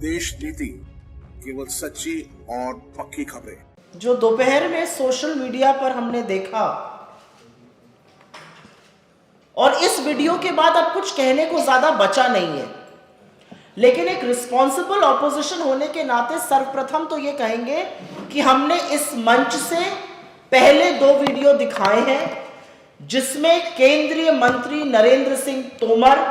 देश नीति, केवल सच्ची और पक्की खबरें। जो दोपहर में सोशल मीडिया पर हमने देखा और इस वीडियो के बाद अब कुछ कहने को ज्यादा बचा नहीं है, लेकिन एक रिस्पॉन्सिबल ऑपोजिशन होने के नाते सर्वप्रथम तो ये कहेंगे कि हमने इस मंच से पहले 2 वीडियो दिखाए हैं जिसमें केंद्रीय मंत्री नरेंद्र सिंह तोमर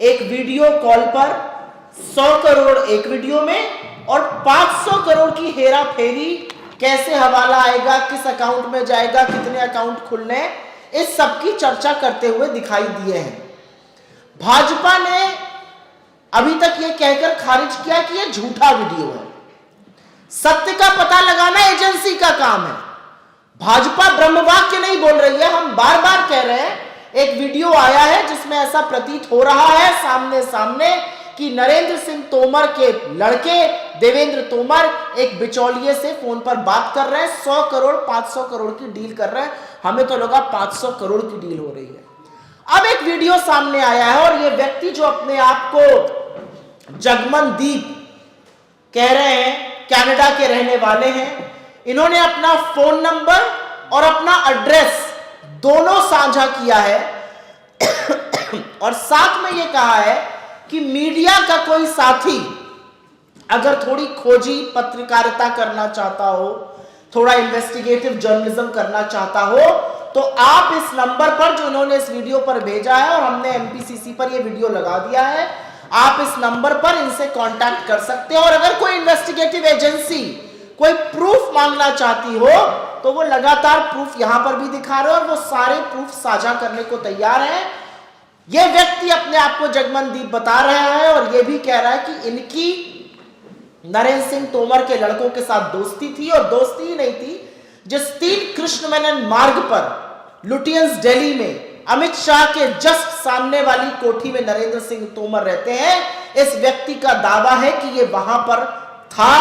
एक वीडियो कॉल पर 100 करोड़ एक वीडियो में और 500 करोड़ की हेरा फेरी, कैसे हवाला आएगा, किस अकाउंट में जाएगा, कितने अकाउंट खुलने, इस सब की चर्चा करते हुए दिखाई दिए हैं। भाजपा ने अभी तक यह कहकर खारिज किया कि यह झूठा वीडियो है। सत्य का पता लगाना एजेंसी का काम है। भाजपा ब्रह्मवाक्य नहीं बोल रही है। हम बार बार कह रहे हैं, एक वीडियो आया है जिसमें ऐसा प्रतीत हो रहा है सामने सामने कि नरेंद्र सिंह तोमर के लड़के देवेंद्र तोमर एक बिचौलिए से फोन पर बात कर रहे हैं, 100 करोड़ 500 करोड़ की डील कर रहे हैं। हमें तो लगा 500 करोड़ की डील हो रही है। अब एक वीडियो सामने आया है और यह व्यक्ति जो अपने आप को जगमनदीप कह रहे हैं, कनाडा के रहने वाले हैं, इन्होंने अपना फोन नंबर और अपना एड्रेस दोनों साझा किया है और साथ में यह कहा है कि मीडिया का कोई साथी अगर थोड़ी खोजी पत्रकारिता करना चाहता हो, थोड़ा इन्वेस्टिगेटिव जर्नलिज्म करना चाहता हो, तो आप इस नंबर पर जो इन्होंने इस वीडियो पर भेजा है और हमने एमपीसीसी पर यह वीडियो लगा दिया है, आप इस नंबर पर इनसे कांटेक्ट कर सकते हैं। और अगर कोई इन्वेस्टिगेटिव एजेंसी कोई प्रूफ मांगना चाहती हो तो वो लगातार प्रूफ यहां पर भी दिखा रहे हैं और वो सारे प्रूफ साझा करने को तैयार है। ये व्यक्ति अपने आप को जगमनदीप बता रहा है और ये भी कह रहा है कि इनकी नरेंद्र सिंह तोमर के लड़कों के साथ दोस्ती थी, और दोस्ती ही नहीं थी। जिस 3 कृष्ण मेनन मार्ग पर लुटियंस दिल्ली में अमित शाह के जस्ट सामने वाली कोठी में नरेंद्र सिंह तोमर रहते हैं, इस व्यक्ति का दावा है कि ये वहां पर था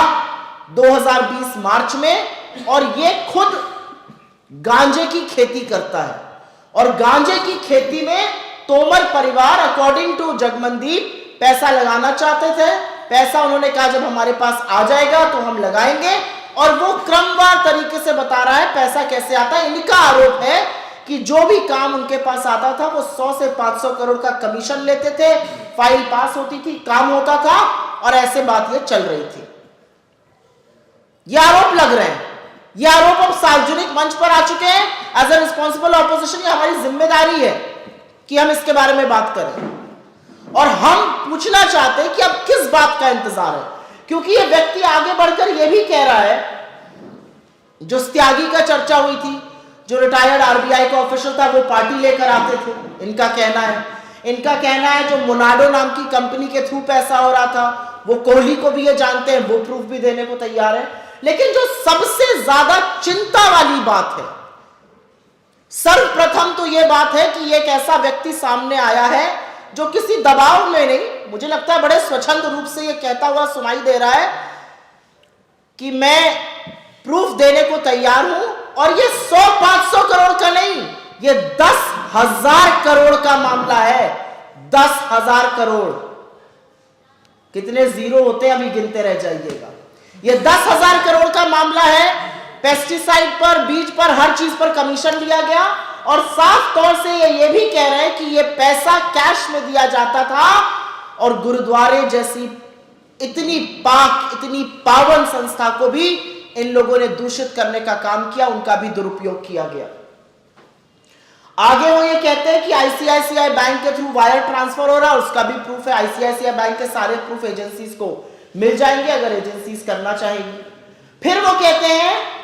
2020 मार्च में और ये खुद गांजे की खेती करता है। और गांजे की खेती में तोमर परिवार अकॉर्डिंग टू जगमनदीप पैसा लगाना चाहते थे। पैसा उन्होंने कहा जब हमारे पास आ जाएगा तो हम लगाएंगे, और वो क्रमवार तरीके से बता रहा है पैसा कैसे आता है। इनका आरोप है कि जो भी काम उनके पास आता था वो 100 से 500 करोड़ का कमीशन लेते थे, फाइल पास होती थी, काम होता था और ऐसे बात ये चल रही थी। ये आरोप लग रहे हैं, ये आरोप अब सार्वजनिक मंच पर आ चुके हैं। एज ए रिस्पॉन्सिबल ऑपोजिशन ये हमारी जिम्मेदारी है कि हम इसके बारे में बात करें और हम पूछना चाहते हैं कि अब किस बात का इंतजार है, क्योंकि ये व्यक्ति आगे बढ़कर यह भी कह रहा है, जो त्यागी का चर्चा हुई थी, जो रिटायर्ड आरबीआई का ऑफिसर था, वो पार्टी लेकर आते थे। इनका कहना है जो मोनाडो नाम की कंपनी के थ्रू पैसा हो रहा था, वो कोहली को भी ये जानते हैं, वो प्रूफ भी देने को तैयार है। लेकिन जो सबसे ज्यादा चिंता वाली बात है, सर्वप्रथम तो यह बात है कि एक ऐसा व्यक्ति सामने आया है जो किसी दबाव में नहीं, मुझे लगता है बड़े स्वच्छंद रूप से यह कहता हुआ सुनाई दे रहा है कि मैं प्रूफ देने को तैयार हूं, और यह 100-500 करोड़ का नहीं, यह 10,000 करोड़ का मामला है। 10,000 करोड़, कितने जीरो होते हैं अभी गिनते रह जाइएगा। यह 10,000 करोड़ का मामला है। पेस्टिसाइड पर, बीज पर, हर चीज पर कमीशन लिया गया, और साफ तौर से ये भी कह रहे हैं कि यह पैसा कैश में दिया जाता था और गुरुद्वारे जैसी इतनी पाक, इतनी पावन संस्था को भी इन लोगों ने दूषित करने का काम किया, उनका भी दुरुपयोग किया गया। आगे वो ये कहते हैं कि आईसीआईसीआई बैंक के थ्रू वायर ट्रांसफर हो रहा है, उसका भी प्रूफ है। आईसीआईसीआई बैंक के सारे प्रूफ एजेंसीज को मिल जाएंगे अगर एजेंसीज करना चाहेंगी। फिर वो कहते हैं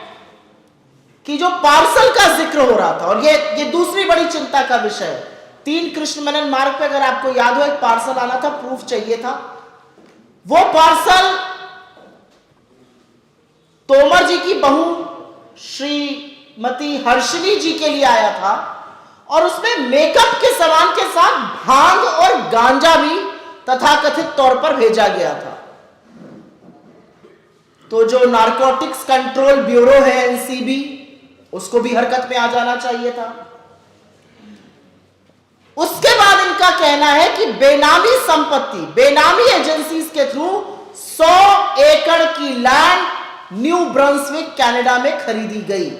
कि जो पार्सल का जिक्र हो रहा था, और ये दूसरी बड़ी चिंता का विषय है, 3 कृष्ण मेनन मार्ग पे अगर आपको याद हो एक पार्सल आना था, प्रूफ चाहिए था। वो पार्सल तोमर जी की बहू श्रीमती हर्षिनी जी के लिए आया था, और उसमें मेकअप के सामान के साथ भांग और गांजा भी तथाकथित तौर पर भेजा गया था। तो जो नारकोटिक्स कंट्रोल ब्यूरो है एनसीबी, उसको भी हरकत में आ जाना चाहिए था। उसके बाद इनका कहना है कि बेनामी संपत्ति, बेनामी एजेंसीज के थ्रू 100 एकड़ की लैंड न्यू ब्रंसविक कनाडा में खरीदी गई।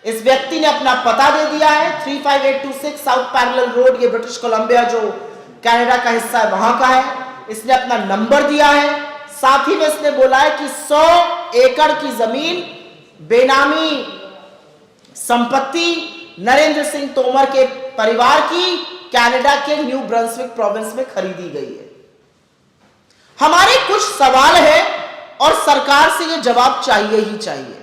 इस व्यक्ति ने अपना पता दे दिया है, 35826 साउथ पैरेलल रोड, ये ब्रिटिश कोलंबिया जो कनाडा का हिस्सा है वहां का है। इसने अपना नंबर दिया है, साथ ही में इसने बोला है कि 100 एकड़ की जमीन बेनामी संपत्ति नरेंद्र सिंह तोमर के परिवार की कनाडा के न्यू ब्रंसविक प्रोविंस में खरीदी गई है। हमारे कुछ सवाल है और सरकार से यह जवाब चाहिए ही चाहिए।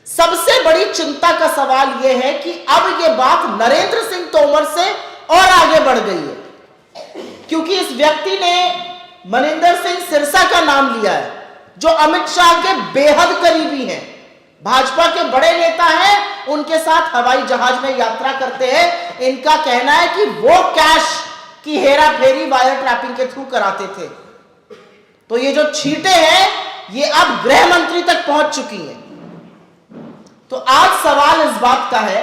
सबसे बड़ी चिंता का सवाल यह है कि अब यह बात नरेंद्र सिंह तोमर से और आगे बढ़ गई है, क्योंकि इस व्यक्ति ने मनिंदर सिंह सिरसा का नाम लिया है, जो अमित शाह के बेहद करीबी हैं, भाजपा के बड़े नेता हैं, उनके साथ हवाई जहाज में यात्रा करते हैं। इनका कहना है कि वो कैश की हेरा फेरी वायर ट्रैपिंग के थ्रू कराते थे। तो ये जो छींटे हैं ये अब गृह मंत्री तक पहुंच चुकी हैं। तो आज सवाल इस बात का है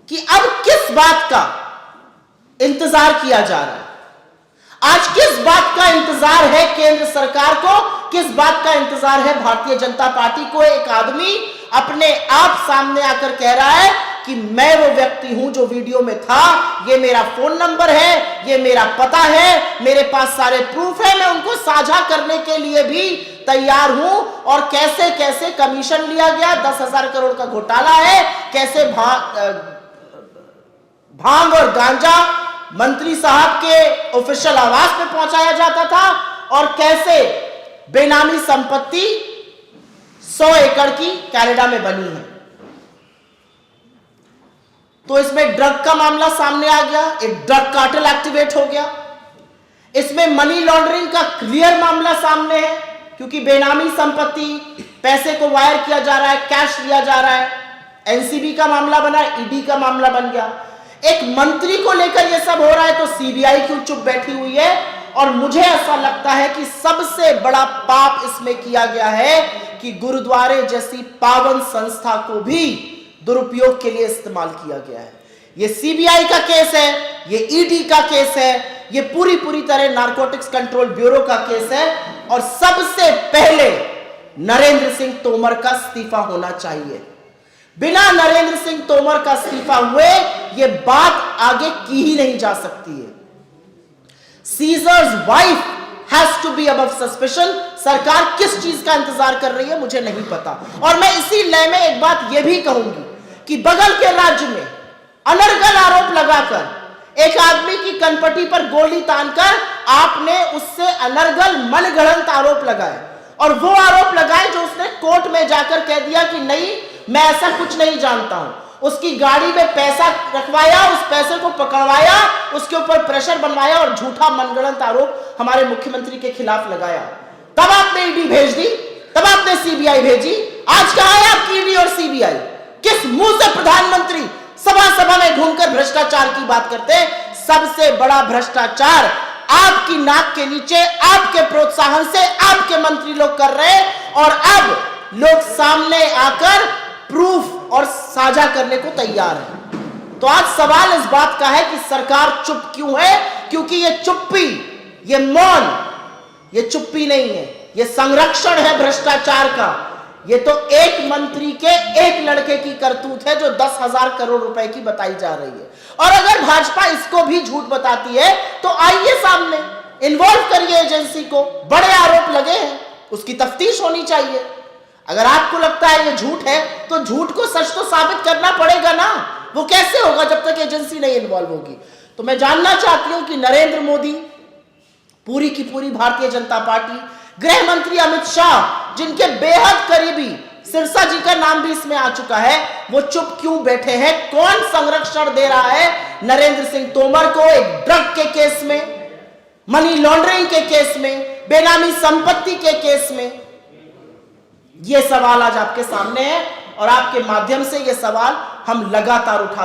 कि अब किस बात का इंतजार किया जा रहा है। आज किस बात का इंतजार है केंद्र सरकार को, किस बात का इंतजार है भारतीय जनता पार्टी को। एक आदमी अपने आप सामने आकर कह रहा है कि मैं वो व्यक्ति हूं जो वीडियो में था, ये मेरा फोन नंबर है, ये मेरा पता है, मेरे पास सारे प्रूफ है, मैं उनको साझा करने के लिए भी तैयार हूं। और कैसे कैसे कमीशन लिया गया, 10,000 करोड़ का घोटाला है, कैसे भांग और गांजा मंत्री साहब के ऑफिशियल आवास में पहुंचाया जाता था, और कैसे बेनामी संपत्ति 100 एकड़ की कनाडा में बनी है। तो इसमें ड्रग का मामला सामने आ गया, एक ड्रग कार्टेल एक्टिवेट हो गया। इसमें मनी लॉन्ड्रिंग का क्लियर मामला सामने है, क्योंकि बेनामी संपत्ति, पैसे को वायर किया जा रहा है, कैश लिया जा रहा है। एनसीबी का मामला बना, ईडी का मामला बन गया। एक मंत्री को लेकर यह सब हो रहा है तो सीबीआई क्यों चुप बैठी हुई है। और मुझे ऐसा लगता है कि सबसे बड़ा पाप इसमें किया गया है कि गुरुद्वारे जैसी पावन संस्था को भी दुरुपयोग के लिए इस्तेमाल किया गया है। यह सीबीआई का केस है, यह ईडी का केस है, यह पूरी तरह नारकोटिक्स कंट्रोल ब्यूरो का केस है। और सबसे पहले नरेंद्र सिंह तोमर का इस्तीफा होना चाहिए। बिना नरेंद्र सिंह तोमर का इस्तीफा हुए यह बात आगे की ही नहीं जा सकती है। Caesar's wife has to be above suspicion. सरकार किस चीज का इंतजार कर रही है मुझे नहीं पता। और मैं इसी लय में एक बात यह भी कहूंगी कि बगल के राज्य में अनर्गल आरोप लगाकर एक आदमी की कनपटी पर गोली तानकर आपने उससे अनर्गल मनगढ़ंत आरोप लगाए, और वो आरोप लगाए जो उसने कोर्ट में जाकर कह दिया कि नहीं मैं ऐसा कुछ नहीं जानता हूं। उसकी गाड़ी में पैसा रखवाया, उस पैसे को पकड़वाया, उसके ऊपर प्रेशर बनवाया और झूठा मनगढ़ंत आरोप हमारे मुख्यमंत्री के खिलाफ लगाया। तब आपने ईडी भेज दी, तब आपने सीबीआई भेजी। आज कहां है आपकी ईडी और सीबीआई? किस मुंह से प्रधानमंत्री सभा में घूमकर भ्रष्टाचार की बात करते हैं? सबसे बड़ा भ्रष्टाचार आपकी नाक के नीचे, आपके प्रोत्साहन से आपके मंत्री लोग कर रहे हैं, और अब लोग सामने आकर प्रूफ और साझा करने को तैयार है। तो आज सवाल इस बात का है कि सरकार चुप क्यों है? क्योंकि ये चुप्पी, ये मौन, ये चुप्पी नहीं है, ये संरक्षण है भ्रष्टाचार का। ये तो एक मंत्री के एक लड़के की करतूत है जो 10,000 करोड़ रुपए की बताई जा रही है। और अगर भाजपा इसको भी झूठ बताती है तो आइए सामने, इन्वॉल्व करिए एजेंसी को। बड़े आरोप लगे हैं, उसकी तफ्तीश होनी चाहिए। अगर आपको लगता है ये झूठ है तो झूठ को सच तो साबित करना पड़ेगा ना। वो कैसे होगा जब तक एजेंसी नहीं इन्वॉल्व होगी? तो मैं जानना चाहती हूं कि नरेंद्र मोदी, पूरी की पूरी भारतीय जनता पार्टी, गृह मंत्री अमित शाह, जिनके बेहद करीबी सिरसा जी का नाम भी इसमें आ चुका है, वो चुप क्यों बैठे हैं? कौन संरक्षण दे रहा है नरेंद्र सिंह तोमर को एक ड्रग के केस में, मनी लॉन्ड्रिंग के केस में, बेनामी संपत्ति के केस में? ये सवाल आज आपके सामने है और आपके माध्यम से ये सवाल हम लगातार उठाते